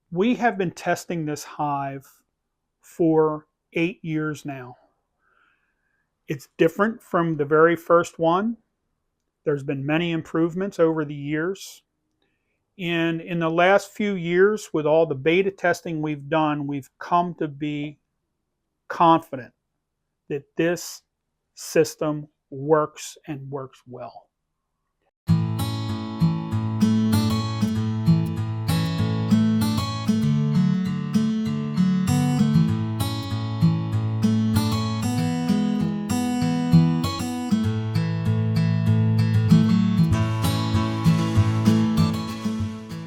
We have been testing this hive for 8 years now. It's different from the very first one. There's been many improvements over the years. And in the last few years, with all the beta testing we've done, we've come to be confident that this system works and works well.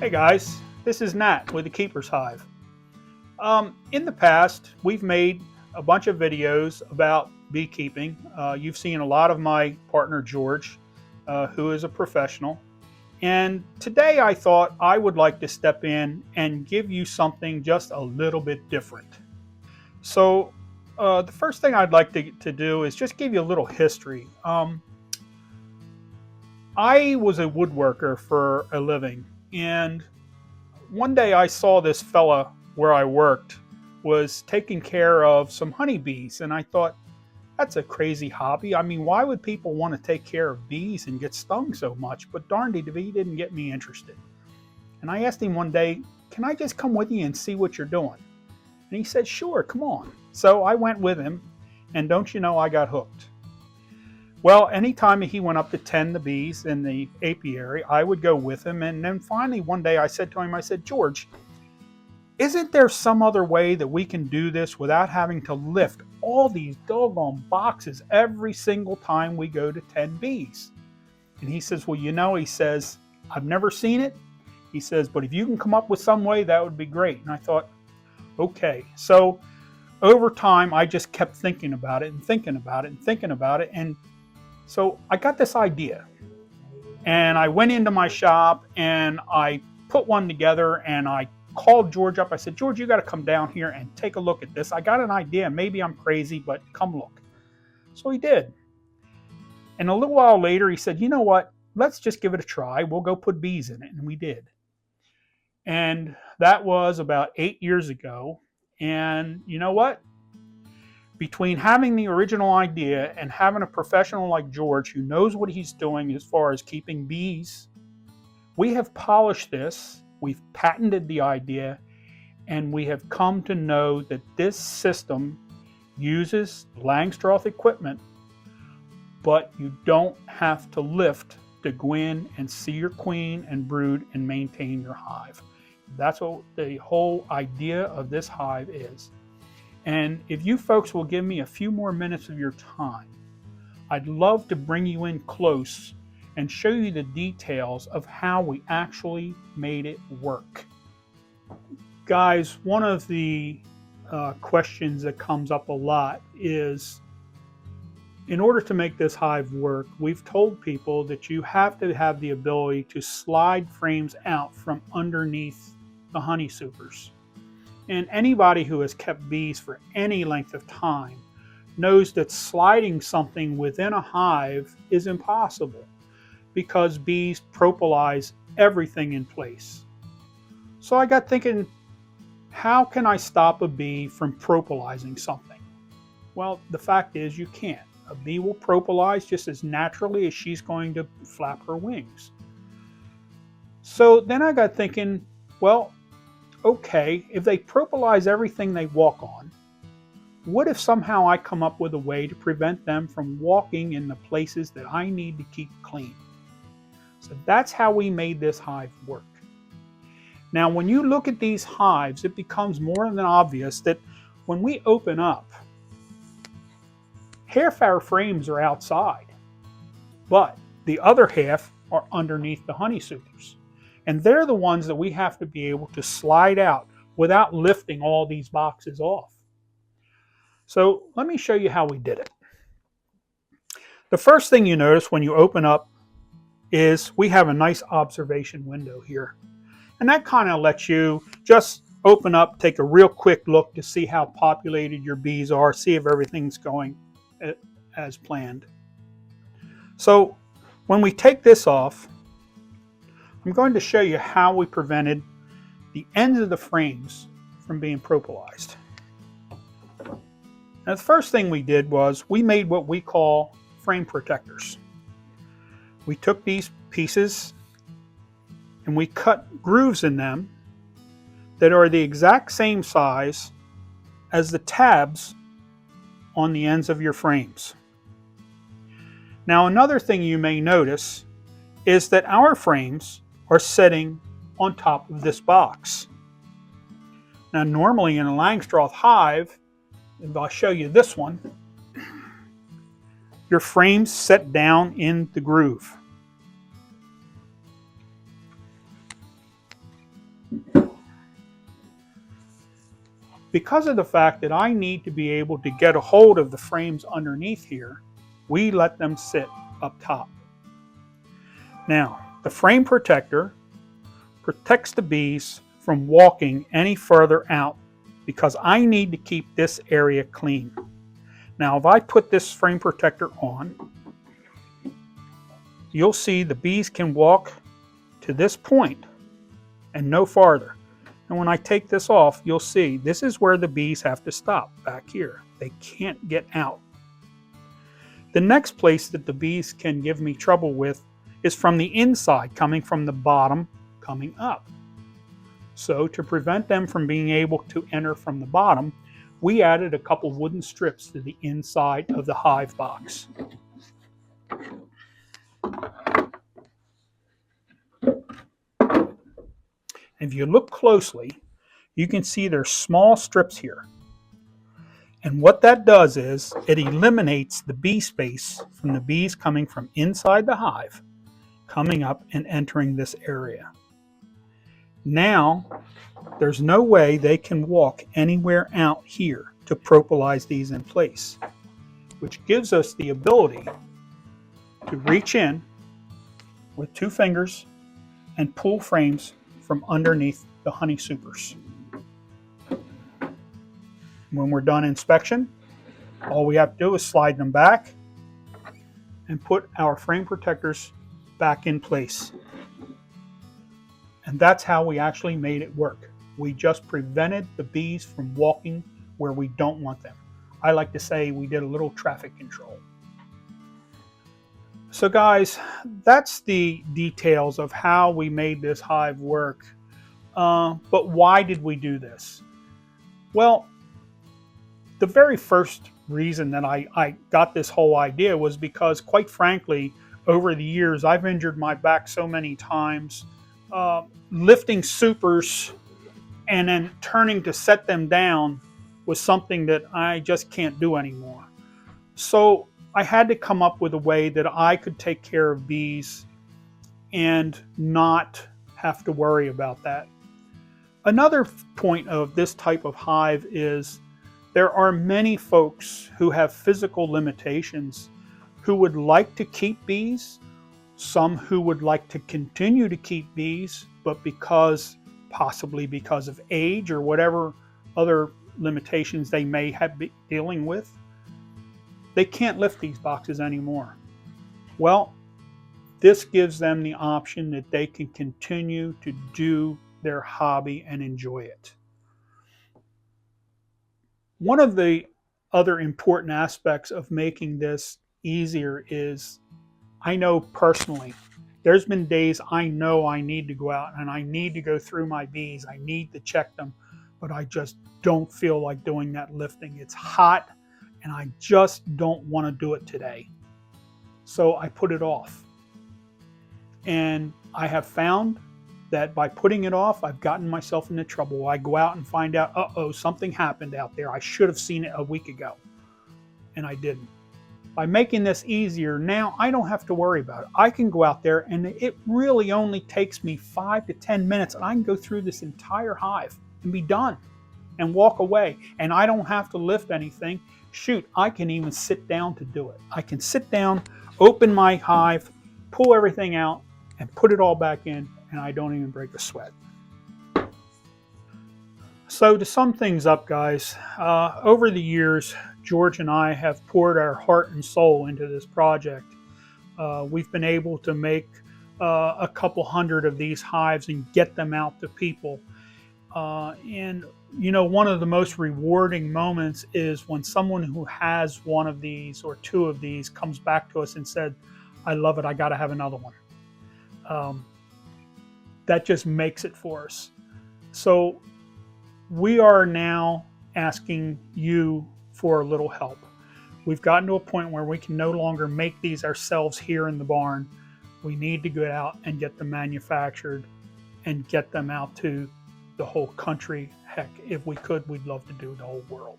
Hey guys, this is Nat with the Keeper's Hive. In the past, we've made a bunch of videos about beekeeping. You've seen a lot of my partner George, who is a professional. And today I thought I would like to step in and give you something just a little bit different. So the first thing I'd like to do is just give you a little history. I was a woodworker for a living, and one day I saw this fella where I worked was taking care of some honeybees, and I thought, that's a crazy hobby. I mean, why would people want to take care of bees and get stung so much? But darned if he didn't get me interested. And I asked him one day, can I just come with you and see what you're doing? And he said, sure, come on. So I went with him, and don't you know, I got hooked. Well, anytime he went up to tend the bees in the apiary, I would go with him. And then finally one day I said to him, I said, George, isn't there some other way that we can do this without having to lift all these doggone boxes every single time we go to tend bees? And he says, well, you know, he says, I've never seen it. He says, but if you can come up with some way, that would be great. And I thought, okay. So over time, I just kept thinking about it and thinking about it and thinking about it. And so I got this idea. And I went into my shop and I put one together, and I called George up. I said, George, you got to come down here and take a look at this. I got an idea. Maybe I'm crazy, but come look. So he did. And a little while later, he said, you know what? Let's just give it a try. We'll go put bees in it. And we did. And that was about 8 years ago. And you know what? Between having the original idea and having a professional like George who knows what he's doing as far as keeping bees, we have polished this. We've patented the idea, and we have come to know that this system uses Langstroth equipment, but you don't have to lift to go in and see your queen and brood and maintain your hive. That's what the whole idea of this hive is. And if you folks will give me a few more minutes of your time, I'd love to bring you in close and show you the details of how we actually made it work. Guys, one of the questions that comes up a lot is, in order to make this hive work, we've told people that you have to have the ability to slide frames out from underneath the honey supers. And anybody who has kept bees for any length of time knows that sliding something within a hive is impossible, because bees propolize everything in place. So I got thinking, how can I stop a bee from propolising something? Well, the fact is you can't. A bee will propolize just as naturally as she's going to flap her wings. So then I got thinking, well, okay, if they propolize everything they walk on, what if somehow I come up with a way to prevent them from walking in the places that I need to keep clean? So that's how we made this hive work. Now, when you look at these hives, it becomes more than obvious that when we open up, half our frames are outside, but the other half are underneath the honey supers. And they're the ones that we have to be able to slide out without lifting all these boxes off. So let me show you how we did it. The first thing you notice when you open up is we have a nice observation window here. And that kind of lets you just open up, take a real quick look to see how populated your bees are, see if everything's going as planned. So when we take this off, I'm going to show you how we prevented the ends of the frames from being propolized. Now, the first thing we did was we made what we call frame protectors. We took these pieces and we cut grooves in them that are the exact same size as the tabs on the ends of your frames. Now, another thing you may notice is that our frames are sitting on top of this box. Now, normally in a Langstroth hive, and I'll show you this one, your frames set down in the groove. Because of the fact that I need to be able to get a hold of the frames underneath here, we let them sit up top. Now, the frame protector protects the bees from walking any further out because I need to keep this area clean. Now, if I put this frame protector on, you'll see the bees can walk to this point and no farther. And when I take this off, you'll see this is where the bees have to stop, back here. They can't get out. The next place that the bees can give me trouble with is from the inside, coming from the bottom, coming up. So to prevent them from being able to enter from the bottom, we added a couple wooden strips to the inside of the hive box. If you look closely, you can see there's small strips here. And what that does is it eliminates the bee space from the bees coming from inside the hive, coming up and entering this area. Now, there's no way they can walk anywhere out here to propolize these in place, which gives us the ability to reach in with 2 fingers and pull frames from underneath the honey supers. When we're done inspection, all we have to do is slide them back and put our frame protectors back in place. And that's how we actually made it work. We just prevented the bees from walking where we don't want them. I like to say we did a little traffic control. So guys, that's the details of how we made this hive work. But why did we do this? Well, the very first reason that I got this whole idea was because, quite frankly, over the years, I've injured my back so many times. Lifting supers and then turning to set them down was something that I just can't do anymore. So I had to come up with a way that I could take care of bees and not have to worry about that. Another point of this type of hive is there are many folks who have physical limitations who would like to keep bees, some who would like to continue to keep bees, but possibly because of age or whatever other limitations they may have been dealing with, they can't lift these boxes anymore. Well, this gives them the option that they can continue to do their hobby and enjoy it. One of the other important aspects of making this easier is, I know personally, there's been days I know I need to go out and I need to go through my bees. I need to check them, but I just don't feel like doing that lifting. It's hot and I just don't want to do it today. So I put it off. And I have found that by putting it off, I've gotten myself into trouble. I go out and find out, uh-oh, something happened out there. I should have seen it a week ago. And I didn't. By making this easier, now I don't have to worry about it. I can go out there and it really only takes me 5 to 10 minutes and I can go through this entire hive and be done and walk away. And I don't have to lift anything. Shoot, I can even sit down to do it. I can sit down, open my hive, pull everything out and put it all back in, and I don't even break a sweat. So to sum things up, guys, over the years, George and I have poured our heart and soul into this project. We've been able to make a couple hundred of these hives and get them out to people. And you know, one of the most rewarding moments is when someone who has one of these or two of these comes back to us and said, I love it, I got to have another one. Um, that just makes it for us. So we are now asking you for a little help. We've gotten to a point where we can no longer make these ourselves here in the barn. We need to go out and get them manufactured and get them out to the whole country. Heck, if we could, we'd love to do the whole world.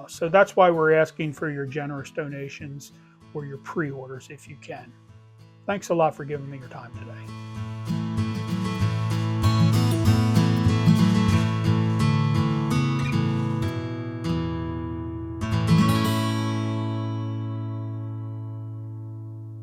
So that's why we're asking for your generous donations or your pre-orders if you can. Thanks a lot for giving me your time today.